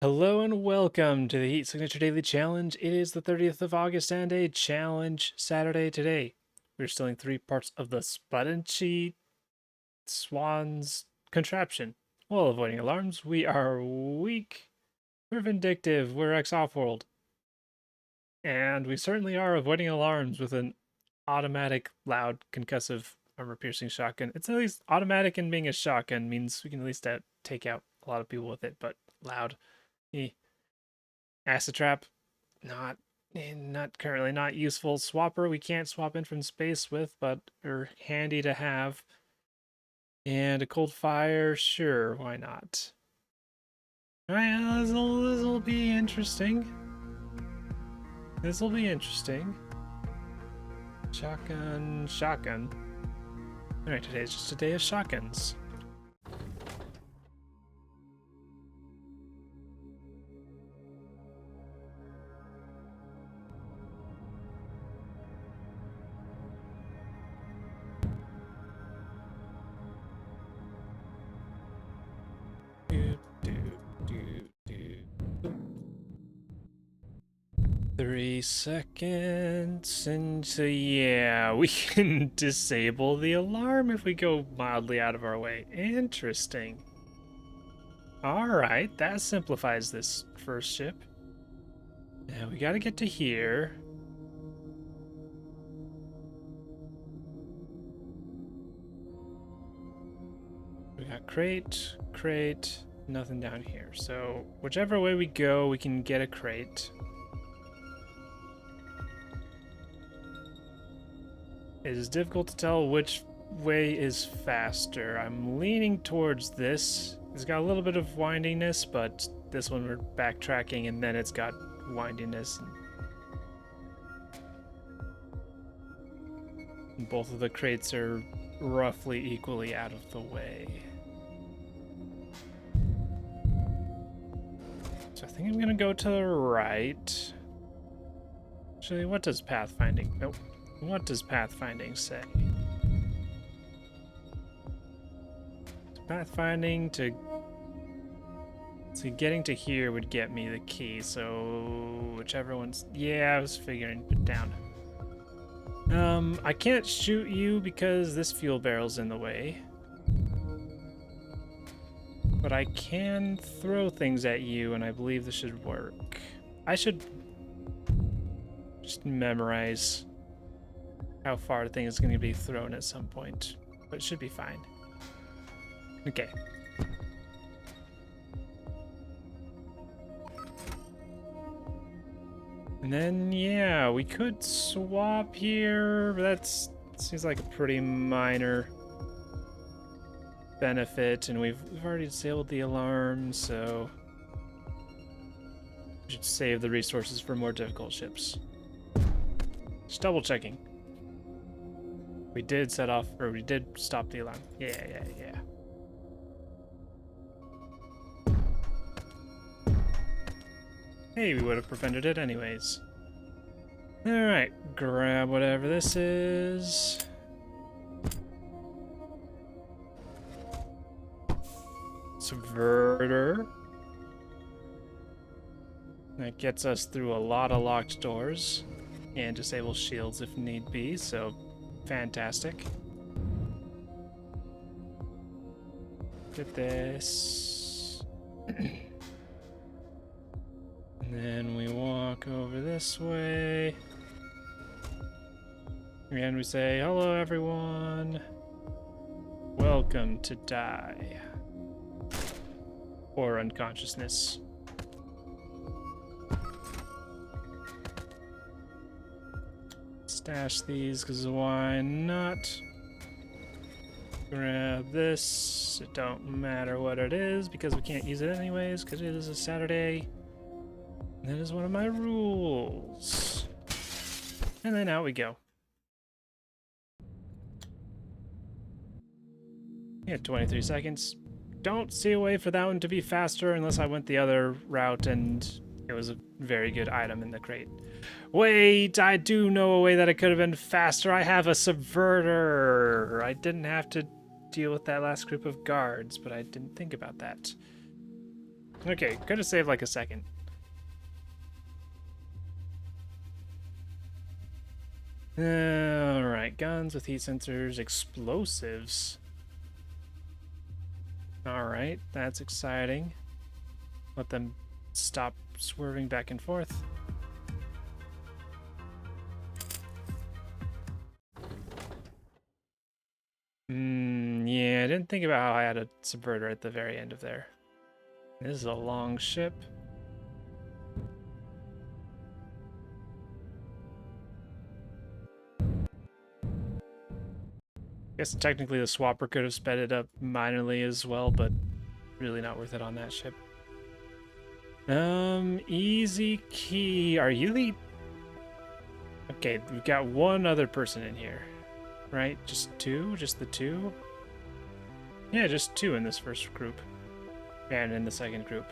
Hello and welcome to the Heat Signature Daily Challenge. It is the 30th of August and a challenge Saturday today. We're stealing 3 parts of the Spuddinchi Swan's contraption. While avoiding alarms, we are weak, we're vindictive, we're ex-offworld. And we certainly are avoiding alarms with an automatic, loud, concussive, armor-piercing shotgun. It's at least automatic, and being a shotgun means we can at least take out a lot of people with it, but loud. Acid trap, not not currently not useful. Swapper we can't swap in from space with, but are handy to have. And a cold fire, sure, why not? Alright, this'll be interesting. This'll be interesting. Shotgun. Alright, today's just a day of shotguns. Do, do, do, do. 3 seconds, and so yeah, we can disable the alarm if we go mildly out of our way. Interesting. Alright, that simplifies this first ship. Now we gotta get to here. We got crate, nothing down here. So whichever way we go, we can get a crate. It is difficult to tell which way is faster. I'm leaning towards this. It's got a little bit of windiness, but this one we're backtracking, and then it's got windiness. And both of the crates are roughly equally out of the way. So I think I'm gonna go to the right. Actually, what does pathfinding? Nope. What does pathfinding say? Pathfinding to... See, getting to here would get me the key, so whichever one's... Yeah, I was figuring it down. I can't shoot you because this fuel barrel's in the way. But I can throw things at you, and I believe this should work. I should just memorize how far the thing is going to be thrown at some point, but it should be fine. Okay. And then, yeah, we could swap here, but that seems like a pretty minor benefit, and we've already disabled the alarm, so we should save the resources for more difficult ships. Just double checking. We did set off, or we did stop the alarm. Yeah. Hey, we would have prevented it anyways. Alright, grab whatever this is. Subverter. That gets us through a lot of locked doors and disables shields if need be, so fantastic. Get this. And then we walk over this way. And we say, hello everyone. Welcome to die. Or unconsciousness. Stash these, because why not? Grab this. It don't matter what it is, because we can't use it anyways, because it is a Saturday. That is one of my rules. And then out we go. Yeah, 23 seconds. Don't see a way for that one to be faster unless I went the other route and it was a very good item in the crate. Wait, I do know a way that it could have been faster. I have a subverter. I didn't have to deal with that last group of guards, but I didn't think about that. Okay, could have saved like a second. Alright, guns with heat sensors, explosives. Alright, that's exciting. Let them stop swerving back and forth. Yeah, I didn't think about how I had a subverter at the very end of there. This is a long ship. Guess technically the swapper could have sped it up minorly as well, but really not worth it on that ship. Easy key. Are you the... Okay, we've got one other person in here, right? Just two? Just the two? Yeah, just two in this first group. And in the second group.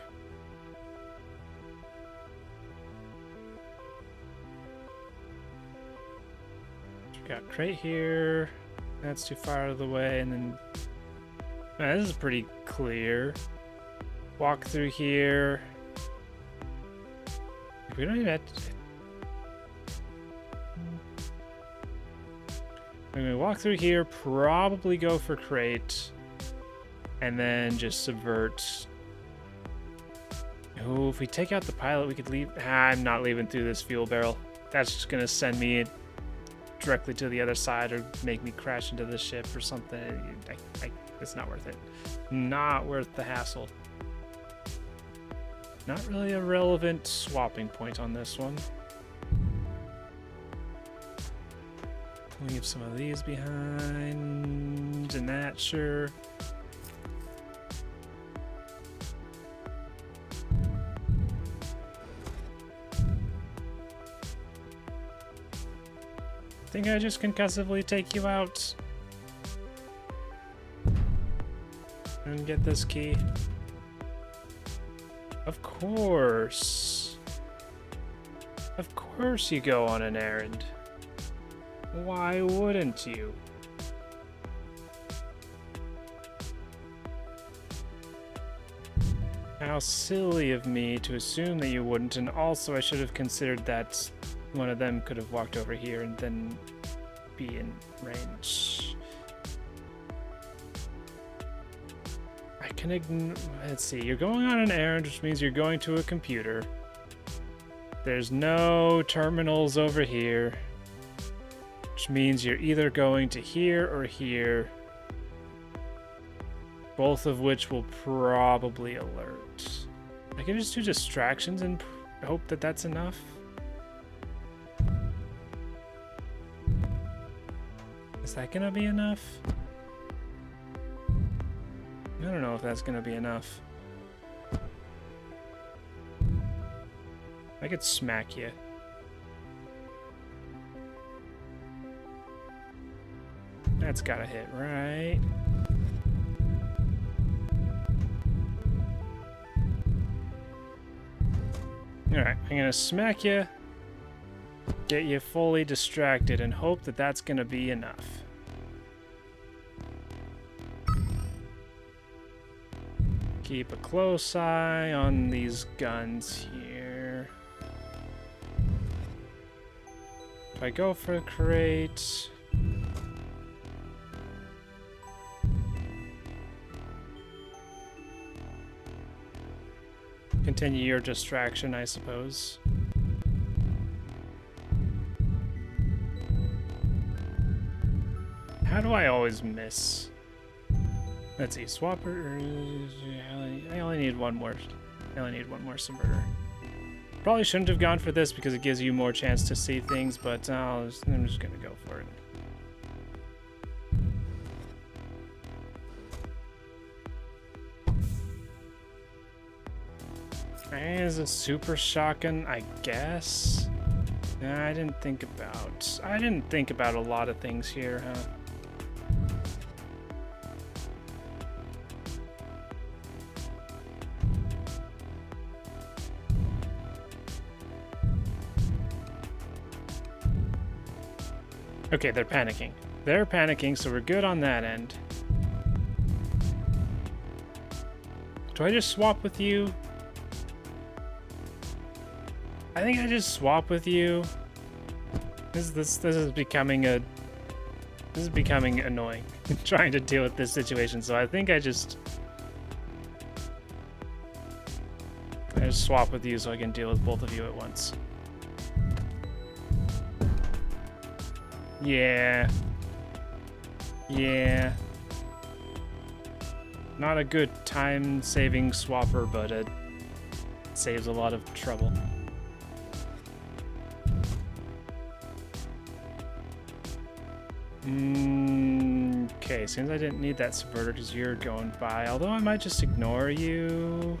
We've got crate here. That's too far out of the way, and then... this is pretty clear. Walk through here. We don't even have to... I'm gonna walk through here, probably go for crate, and then just subvert. Oh, if we take out the pilot, we could leave... I'm not leaving through this fuel barrel. That's just gonna send me directly to the other side or make me crash into the ship or something. It's not worth it. Not worth the hassle. Not really a relevant swapping point on this one. Leave some of these behind, and that, sure. Think I just concussively take you out and get this key? Of course. Of course you go on an errand. Why wouldn't you? How silly of me to assume that you wouldn't, and also I should have considered that one of them could have walked over here and then be in range. I can ignore... Let's see, you're going on an errand, which means you're going to a computer. There's no terminals over here, which means you're either going to here or here, both of which will probably alert. I can just do distractions and hope that that's enough. Is that gonna be enough? I don't know if that's gonna be enough. I could smack you. That's gotta hit, right? Alright, I'm gonna smack you, get you fully distracted, and hope that that's gonna be enough. Keep a close eye on these guns here. If I go for a crate... Continue your distraction, I suppose. How do I always miss? Let's see, swapper. I only need one more. I only need one more subverter. Probably shouldn't have gone for this because it gives you more chance to see things, but I'm just gonna go for it. Is a super shotgun, I guess. I didn't think about a lot of things here, huh? Okay, they're panicking. They're panicking, so we're good on that end. Do I just swap with you? I think I just swap with you. This is becoming annoying. Trying to deal with this situation, so I think I just swap with you so I can deal with both of you at once. Yeah. Yeah. Not a good time-saving swapper, but it saves a lot of trouble. Okay, seems I didn't need that subverter because you're going by, although I might just ignore you.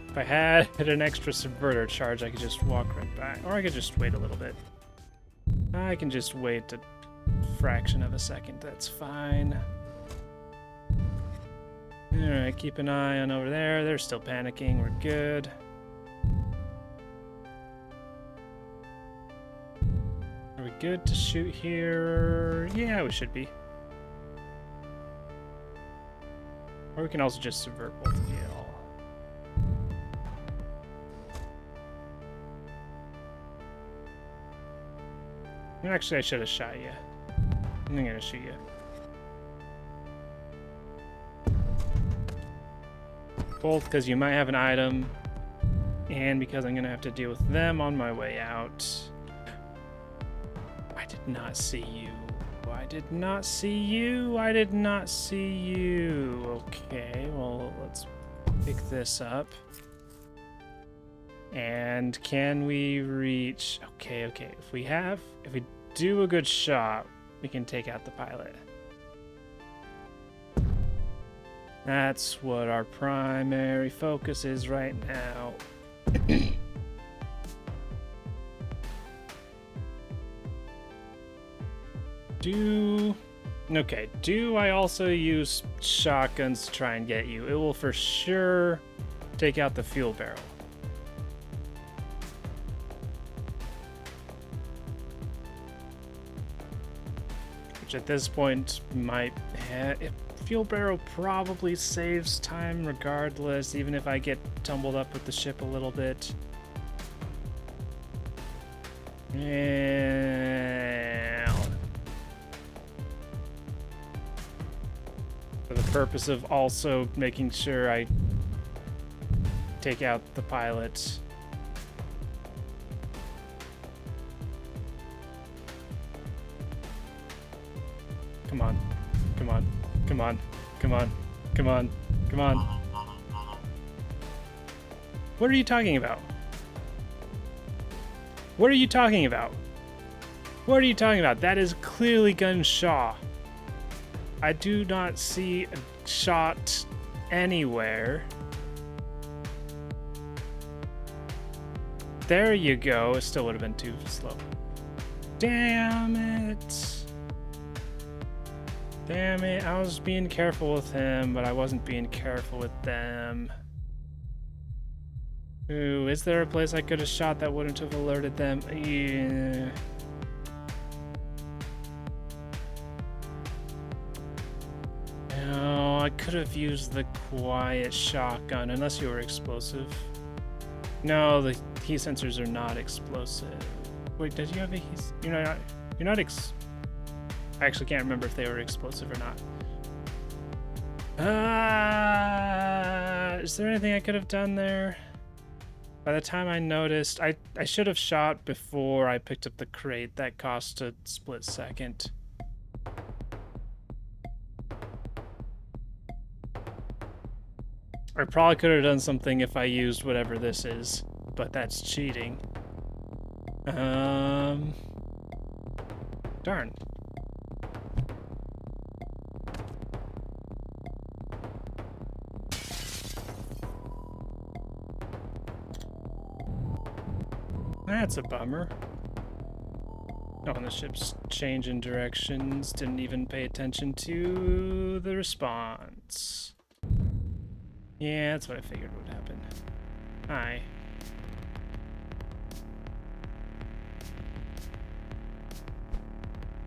If I had an extra subverter charge, I could just walk right back, or I could just wait a little bit. I can just wait a fraction of a second, that's fine. Alright, keep an eye on over there. They're still panicking, we're good. Are we good to shoot here? Yeah, we should be. Or we can also just subvert both of you all. Actually, I should have shot you. I'm gonna shoot you. Both because you might have an item, and because I'm gonna have to deal with them on my way out. I did not see you. I did not see you. I did not see you. Okay, well, let's pick this up. And can we reach... Okay. If we do a good shot, we can take out the pilot. That's what our primary focus is right now. Do I also use shotguns to try and get you? It will for sure take out the fuel barrel. Which at this point might fuel barrel probably saves time regardless, even if I get tumbled up with the ship a little bit. And for the purpose of also making sure I take out the pilot. Come on. What are you talking about? What are you talking about? What are you talking about? That is clearly Gunshaw. I do not see a shot anywhere. There you go. It still would have been too slow. Damn it. Damn it, I was being careful with him, but I wasn't being careful with them. Ooh, is there a place I could have shot that wouldn't have alerted them? Yeah. No, I could have used the quiet shotgun, unless you were explosive. No, the heat sensors are not explosive. Wait, did you have a heat? You're not I actually can't remember if they were explosive or not. Is there anything I could have done there? By the time I noticed, I should have shot before I picked up the crate. That cost a split second. I probably could have done something if I used whatever this is, but that's cheating. Darn. That's a bummer. Oh, and the ship's changing directions. Didn't even pay attention to the response. Yeah, that's what I figured would happen. Hi.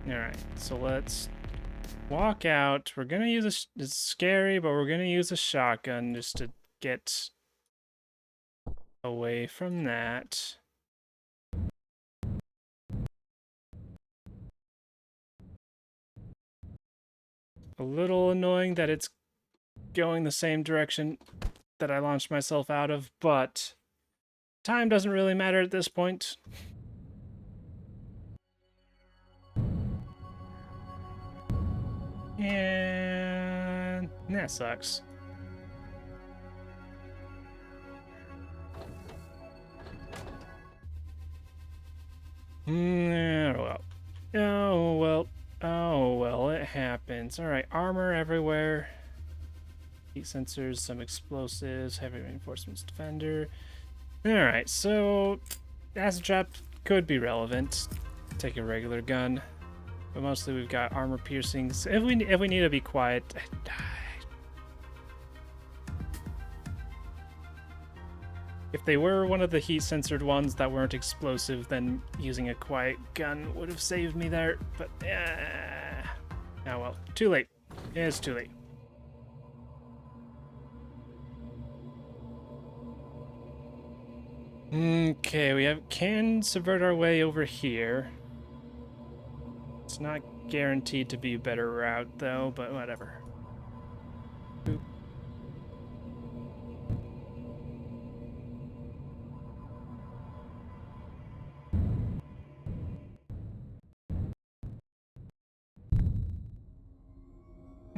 Alright, so let's walk out. We're gonna use it's scary, but we're gonna use a shotgun just to get away from that. A little annoying that it's going the same direction that I launched myself out of, but time doesn't really matter at this point. And that sucks. Oh well. Oh well. Oh well, it happens. Alright, armor everywhere. Heat sensors, some explosives, heavy reinforcements defender. Alright, so acid trap could be relevant. Take a regular gun. But mostly we've got armor piercings. If we need to be quiet. If they were one of the heat-censored ones that weren't explosive, then using a quiet gun would have saved me there. But, oh well. Too late. It's too late. Okay, we can subvert our way over here. It's not guaranteed to be a better route, though, but whatever. Boop.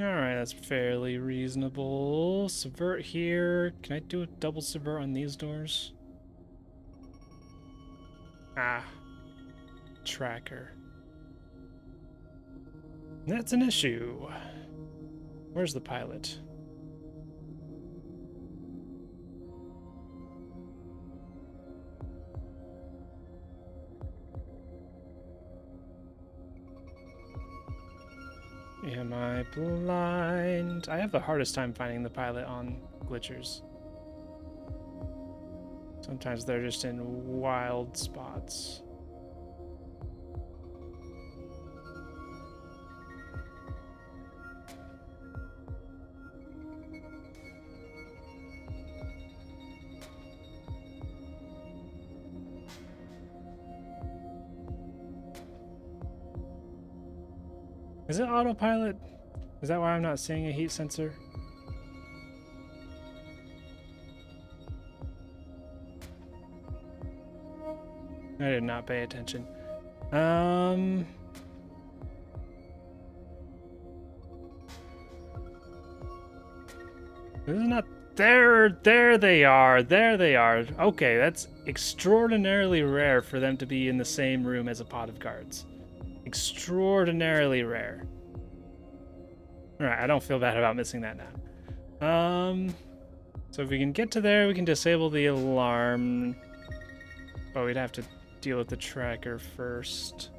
Alright, that's fairly reasonable. Subvert here. Can I do a double subvert on these doors? Ah. Tracker. That's an issue. Where's the pilot? Am I blind? I have the hardest time finding the pilot on glitchers. Sometimes they're just in wild spots. Is it autopilot? Is that why I'm not seeing a heat sensor? I did not pay attention. This is not there. There they are. There they are. Okay, that's extraordinarily rare for them to be in the same room as a pot of cards. Extraordinarily rare. Alright, I don't feel bad about missing that now. So if we can get to there, we can disable the alarm. But we'd have to deal with the tracker first.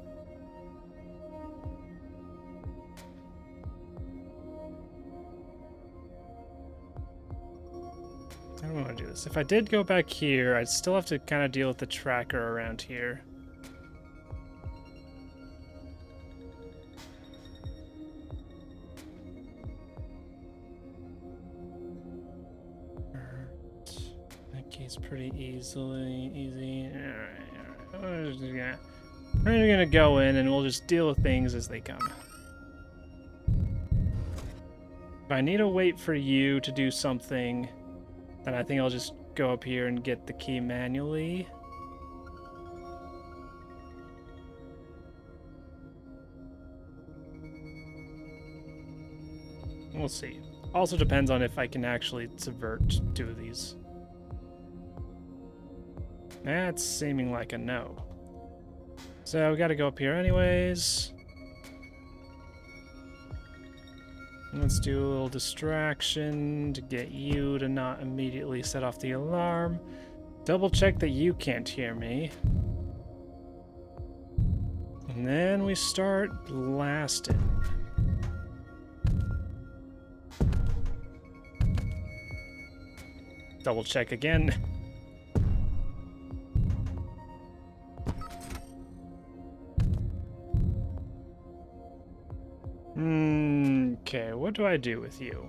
I don't want to do this. If I did go back here, I'd still have to kind of deal with the tracker around here. That key's pretty easy. Alright. We're gonna go in and we'll just deal with things as they come. If I need to wait for you to do something, then I think I'll just go up here and get the key manually. We'll see. Also depends on if I can actually subvert two of these. That's seeming like a no. So we gotta go up here anyways. Let's do a little distraction to get you to not immediately set off the alarm. Double check that you can't hear me. And then we start blasting. Double check again. Okay, what do I do with you?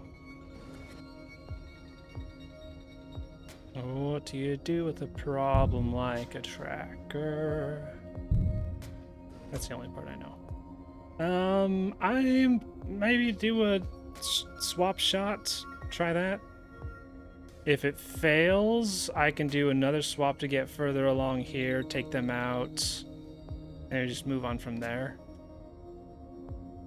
What do you do with a problem like a tracker? That's the only part I know. I maybe do a swap shot. Try that. If it fails, I can do another swap to get further along here, take them out, and just move on from there.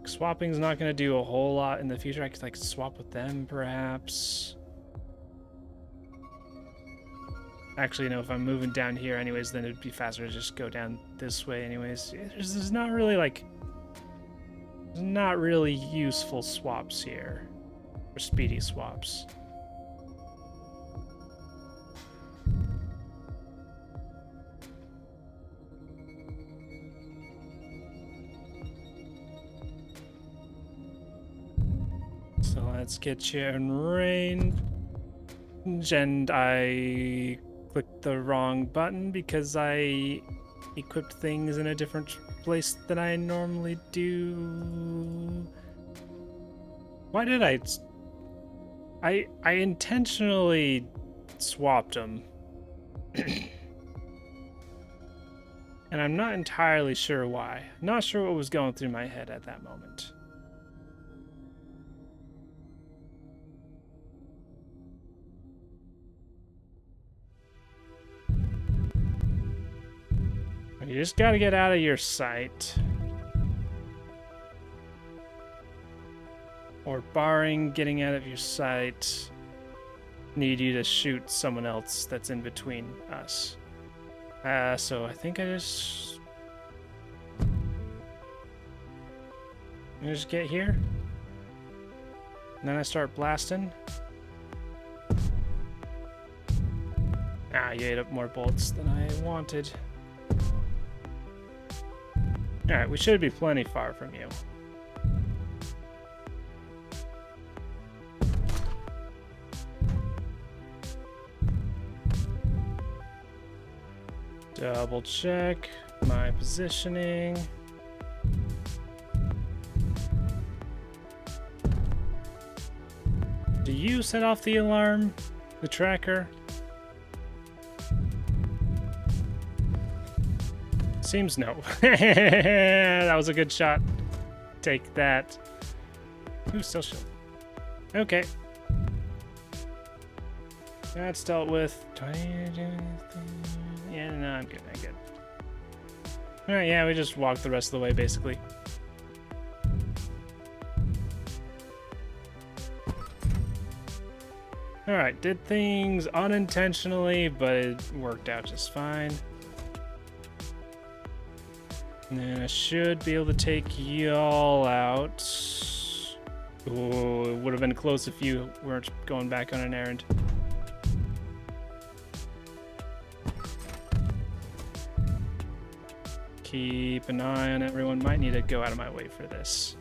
Swapping's not going to do a whole lot in the future. I could like swap with them, perhaps. Actually, no, if I'm moving down here anyways, then it'd be faster to just go down this way anyways. There's not really like... There's not really useful swaps here. Or speedy swaps. So let's get you in range. And I clicked the wrong button because I equipped things in a different place than I normally do. Why did I intentionally swapped them. And I'm not entirely sure why. Not sure what was going through my head at that moment. You just gotta get out of your sight. Or barring getting out of your sight, need you to shoot someone else that's in between us. So I think I just get here. And then I start blasting. Ah, you ate up more bullets than I wanted. Alright, we should be plenty far from you. Double check my positioning. Do you set off the alarm? The tracker? Seems no. That was a good shot. Take that. Ooh, still shield. Okay. That's dealt with. Do I need to do anything? Yeah, no, I'm good. I'm good. Alright, yeah, we just walked the rest of the way, basically. Alright, did things unintentionally, but it worked out just fine. And then I should be able to take y'all out. Ooh, it would have been close if you weren't going back on an errand. Keep an eye on everyone. Might need to go out of my way for this.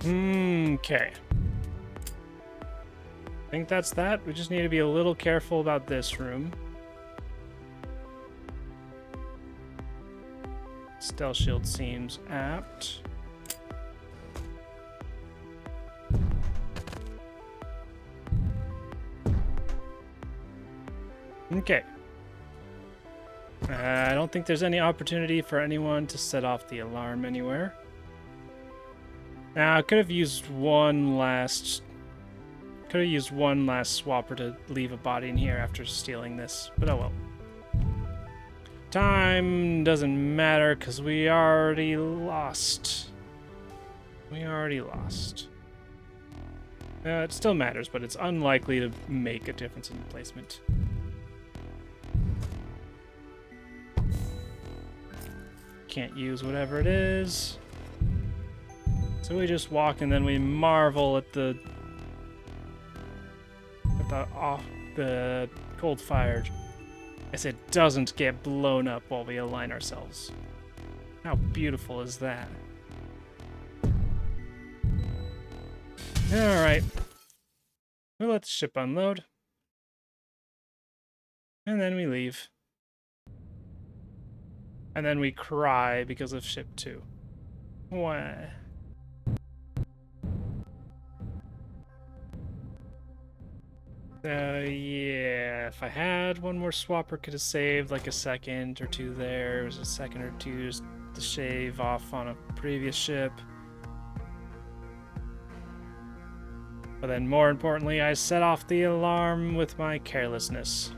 Okay. I think that's that. We just need to be a little careful about this room. Stealth shield seems apt. Okay. I don't think there's any opportunity for anyone to set off the alarm anywhere. Now, I could have used one last swapper to leave a body in here after stealing this, but oh well. Time doesn't matter because we already lost. It still matters, but it's unlikely to make a difference in placement. Can't use whatever it is. So we just walk and then we marvel at the cold fire as it doesn't get blown up while we align ourselves. How beautiful is that? Alright. We'll let the ship unload. And then we leave. And then we cry because of ship 2. Wah. Yeah, if I had one more swapper, could have saved like a second or two there. It was a second or two just to shave off on a previous ship. But then more importantly, I set off the alarm with my carelessness.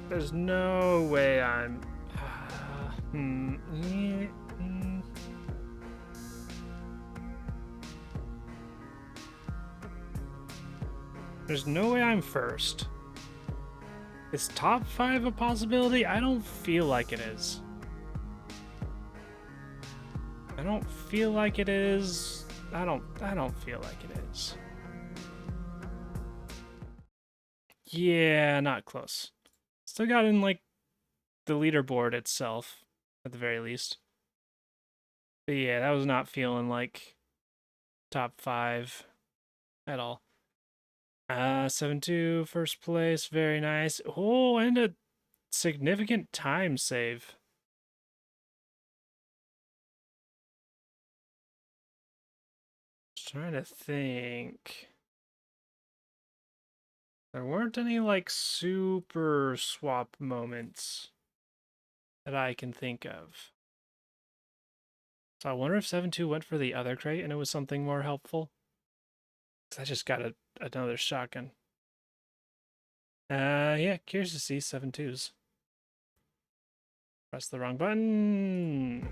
There's no way I'm... There's no way I'm first. Is top 5 a possibility? I don't feel like it is. I don't feel like it is. I don't feel like it is. Yeah, not close. Still got in like the leaderboard itself, at the very least. But yeah, that was not feeling like top 5 at all. 7-2, first place, very nice. Oh, and a significant time save. Just trying to think. There weren't any like super swap moments that I can think of. So I wonder if 7-2 went for the other crate and it was something more helpful. Cause I just got another shotgun. Yeah, curious to see 7-2s. Press the wrong button.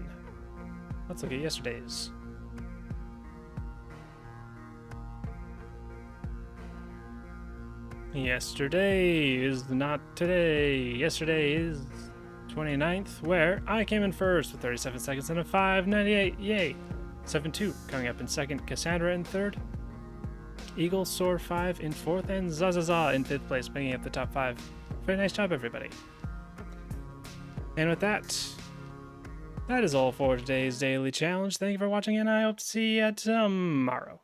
Let's look at yesterday's. Yesterday is not today. Yesterday is 29th, where I came in first with 37 seconds and a 5:98. Yay! 7-2 coming up in second. Cassandra in third. Eagle Soar 5 in fourth, and Zazaza in fifth place, making up the top 5. Very nice job, everybody. And with that is all for today's daily challenge. Thank you for watching, and I hope to see you tomorrow.